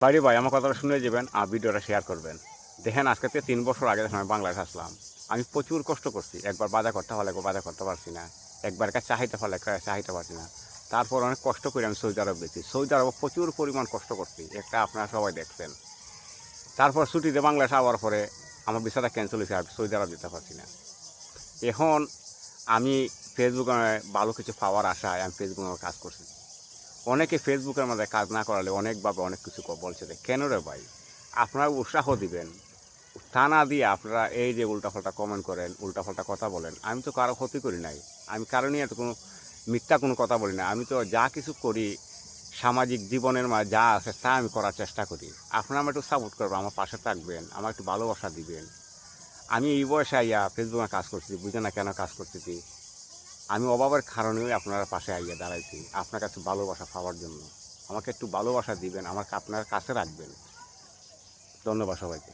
বাইরে ভাই আমার কথাটা শুনে যাবেন আর ভিডিওটা শেয়ার করবেন। দেখেন আজকে থেকে 3 বছর আগে যখন আমি বাংলাদেশ আসলাম, আমি প্রচুর কষ্ট করছি। একবার বাজার করতে হলে একবার বাজার করতে পারছি না, একবার একটা চাহিদা হলে একটা চাহিদা পারছি না। তারপর অনেক কষ্ট করে আমি সৌদি আরব গেছি। সৌদি আরব প্রচুর পরিমাণ কষ্ট করছি, একটা আপনারা সবাই দেখছেন। তারপর ছুটিতে বাংলাদেশ আবার পরে আমার ভিসাটা ক্যান্সেল হয়েছে, আর সৌদি আরব যেতে পারছি না। এখন আমি ফেসবুকে ভালো কিছু পাওয়ার আশায় আমি ফেসবুকে কাজ করছি। অনেকে ফেসবুকের মধ্যে কাজ না করালে অনেকভাবে অনেক কিছু বলছে যে কেন রে ভাই, আপনারা উৎসাহ দিবেন, তা না দিয়ে আপনারা এই যে উল্টাপাল্টা কমেন্ট করেন, উল্টাপাল্টা কথা বলেন। আমি তো কারো ক্ষতি করি নাই, আমি কারো নিয়ে তো কোনো মিথ্যা কোনো কথা বলি না। আমি তো যা কিছু করি সামাজিক জীবনের মাঝে যা আছে তা আমি করার চেষ্টা করি। আপনারা আমার একটু সাপোর্ট করবেন, আমার পাশে থাকবেন, আমার একটু ভালোবাসা দিবেন। আমি এই বয়সে আইয়া ফেসবুকে কাজ করছি, বুঝে না কেন কাজ করতেছি। আমি অভাবের কারণেও আপনার পাশে আইয়া দাঁড়াইছি আপনার কাছে ভালোবাসা পাওয়ার জন্য। আমাকে একটু ভালোবাসা দিবেন, আমাকে আপনার কাছে রাখবেন। ধন্যবাদ সবাইকে।